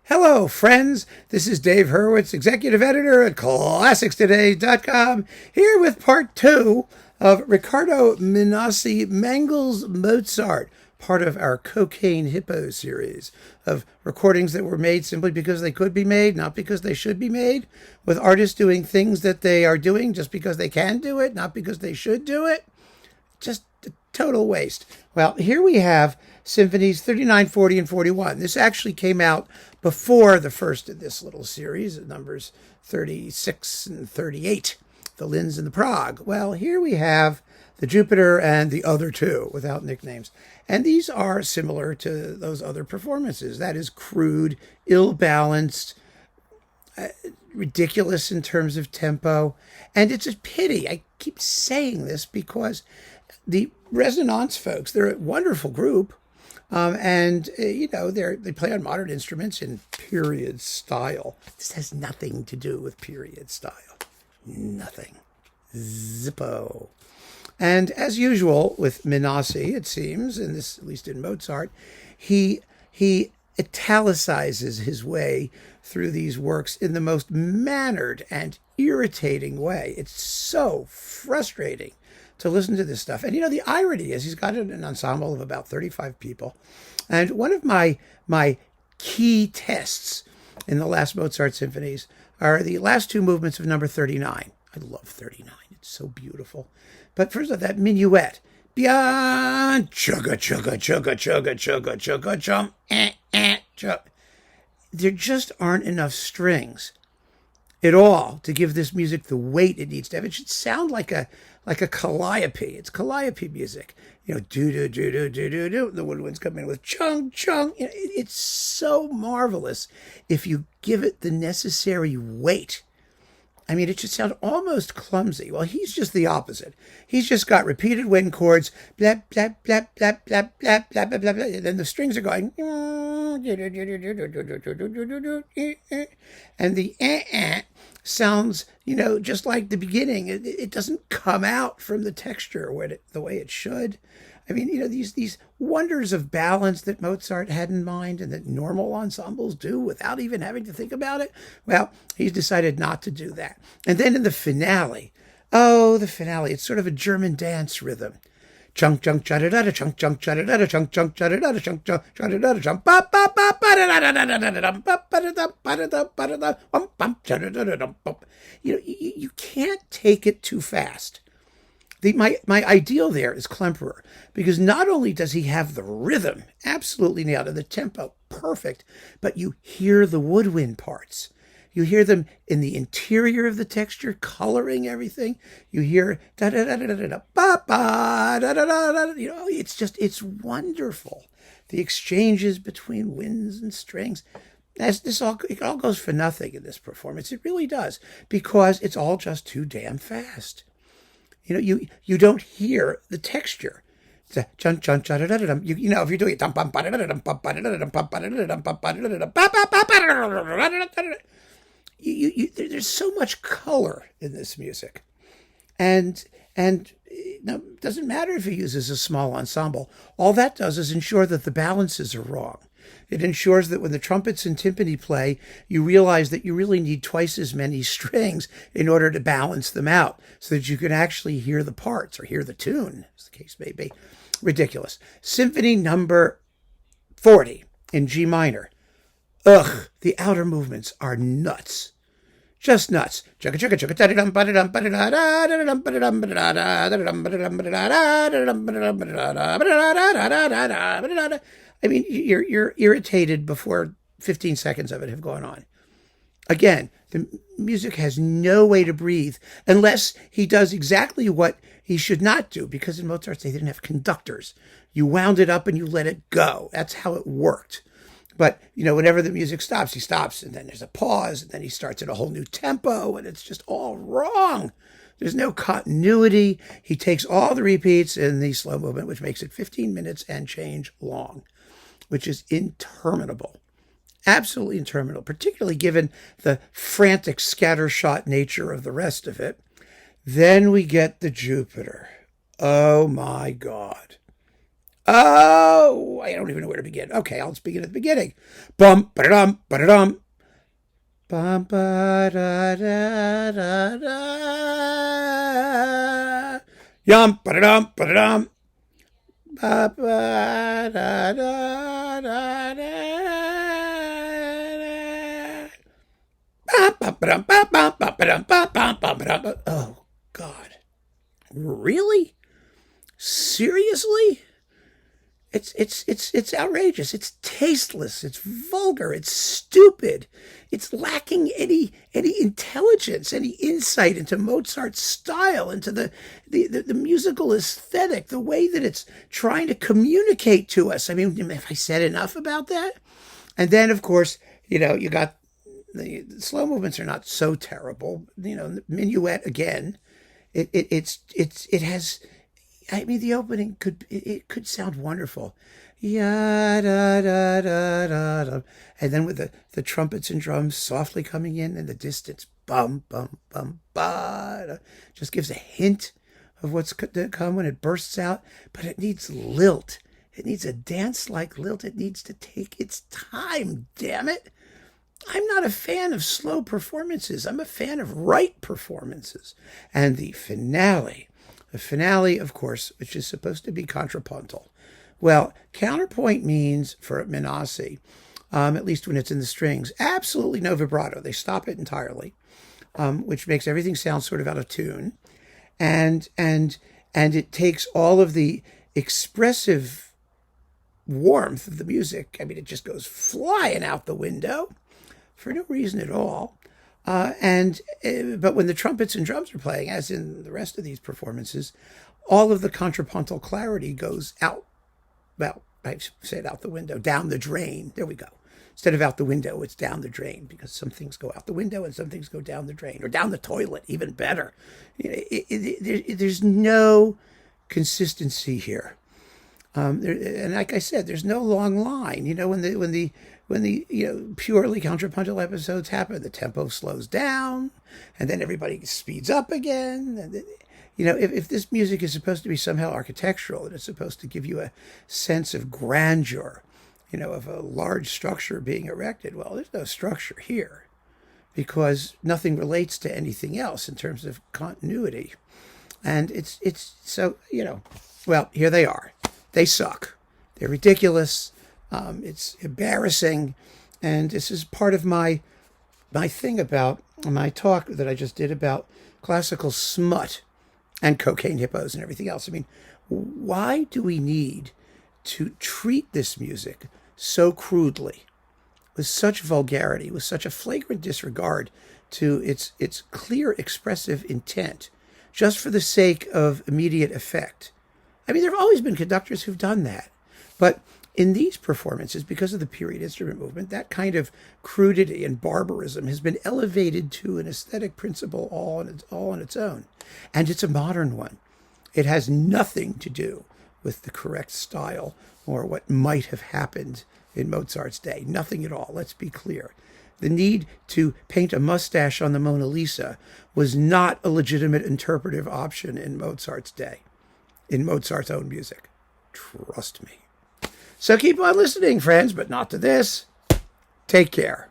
Hello, friends. This is Dave Hurwitz, executive editor at ClassicsToday.com, here with part two of Riccardo Minasi Mangles Mozart, part of our Cocaine Hippo series of recordings that were made simply because they could be made, not because they should be made, with artists doing things that they are doing just because they can do it, not because they should do it. Just a total waste. Well, here we have Symphonies 39, 40, and 41. This actually came out before the first of this little series, numbers 36 and 38, the Linz and the Prague. Well, here we have the Jupiter and the other two, without nicknames. And these are similar to those other performances. That is crude, ill-balanced, ridiculous in terms of tempo. And it's a pity. I keep saying this because the Resonanz folks, they're a wonderful group. They play on modern instruments in period style. This has nothing to do with period style. Nothing. Zippo. And as usual with Minasi, it seems, and this at least in Mozart, he italicizes his way through these works in the most mannered and irritating way. It's so frustrating to listen to this stuff. And the irony is he's got an ensemble of about 35 people. And one of my key tests in the last Mozart symphonies are the last two movements of number 39. I love 39. It's so beautiful. But first of all, that minuet. Bian, chugga, chugga, chugga, chugga, chugga, chugga, jump, chugga. There just aren't enough strings at all to give this music the weight it needs to have. It should sound like a calliope. It's calliope music. Do do do do do do do. The woodwinds come in with chung chung. It's so marvelous if you give it the necessary weight. I mean, it should sound almost clumsy. Well, he's just the opposite. He's just got repeated wind chords, blah blah blah blah blah blah blah blah blah, and then the strings are going, and the sounds, just like the beginning. It doesn't come out from the texture the way it should. I mean, these wonders of balance that Mozart had in mind and that normal ensembles do without even having to think about it. Well, he's decided not to do that. And then in the finale, it's sort of a German dance rhythm. Chunk chunk chada da chunk chunk chada da chunk chunk chada da chunk chunk chada da chunk ba ba ba ba da da da da da da ba ba da da ba da da ba da da bum bum chada da da bum. You can't take it too fast. My ideal there is Klemperer, because not only does he have the rhythm absolutely nailed and the tempo perfect, but you hear the woodwind parts. You hear them in the interior of the texture, coloring everything. You hear da da da da da da ba ba da da da da. It's wonderful. The exchanges between winds and strings. It all goes for nothing in this performance. It really does, because it's all just too damn fast. You don't hear the texture. It's a chun chun chun da da da. If you're doing it, there's so much color in this music, and it doesn't matter if he uses a small ensemble. All that does is ensure that the balances are wrong. It ensures that when the trumpets and timpani play, you realize that you really need twice as many strings in order to balance them out so that you can actually hear the parts or hear the tune, as the case may be. Ridiculous. Symphony number 40 in G minor. Ugh, the outer movements are nuts. Just nuts. I mean, you're irritated before 15 seconds of it have gone on. Again, the music has no way to breathe unless he does exactly what he should not do, because in Mozart's day, they didn't have conductors. You wound it up and you let it go. That's how it worked. But, whenever the music stops, he stops, and then there's a pause, and then he starts at a whole new tempo, and it's just all wrong. There's no continuity. He takes all the repeats in the slow movement, which makes it 15 minutes and change long, which is interminable. Absolutely interminable, particularly given the frantic scattershot nature of the rest of it. Then we get the Jupiter. Oh, my God. Oh, I don't even know where to begin. Okay, I'll just begin at the beginning. Bum, ba-da-dum, ba-da-dum. Bum, ba-da-da-da-da. Yum, ba-da-dum, ba-da-dum. Ba-ba-da-da-da-da. Oh, God. Really? Seriously? It's outrageous. It's tasteless. It's vulgar. It's stupid. It's lacking any intelligence, any insight into Mozart's style, into the musical aesthetic, the way that it's trying to communicate to us. I mean, have I said enough about that? And then, of course, you got the slow movements are not so terrible. The minuet again. It has. I mean, the opening could sound wonderful, yeah, da, da, da, da, da. And then with the trumpets and drums softly coming in the distance, bum bum bum ba, just gives a hint of what's to come when it bursts out. But it needs lilt. It needs a dance-like lilt. It needs to take its time. Damn it! I'm not a fan of slow performances. I'm a fan of right performances. And the finale. The finale, of course, which is supposed to be contrapuntal. Well, counterpoint means, for Minasi, at least when it's in the strings, absolutely no vibrato. They stop it entirely, which makes everything sound sort of out of tune. And it takes all of the expressive warmth of the music. I mean, it just goes flying out the window for no reason at all. But when the trumpets and drums are playing, as in the rest of these performances, all of the contrapuntal clarity goes out. Well, I said out the window, down the drain. There we go. Instead of out the window, it's down the drain, because some things go out the window and some things go down the drain, or down the toilet, even better. There's no consistency here. And like I said, there's no long line. When the purely contrapuntal episodes happen, the tempo slows down, and then everybody speeds up again. And if this music is supposed to be somehow architectural, and it's supposed to give you a sense of grandeur, of a large structure being erected, well, there's no structure here, because nothing relates to anything else in terms of continuity. And it's so, well, here they are. They suck. They're ridiculous. It's embarrassing. And this is part of my thing about my talk that I just did about classical smut and cocaine hippos and everything else. I mean, why do we need to treat this music so crudely, with such vulgarity, with such a flagrant disregard to its clear expressive intent, just for the sake of immediate effect? I mean, there have always been conductors who've done that. But in these performances, because of the period instrument movement, that kind of crudity and barbarism has been elevated to an aesthetic principle all on its own. And it's a modern one. It has nothing to do with the correct style or what might have happened in Mozart's day. Nothing at all. Let's be clear. The need to paint a mustache on the Mona Lisa was not a legitimate interpretive option in Mozart's day, in Mozart's own music. Trust me. So keep on listening, friends, but not to this. Take care.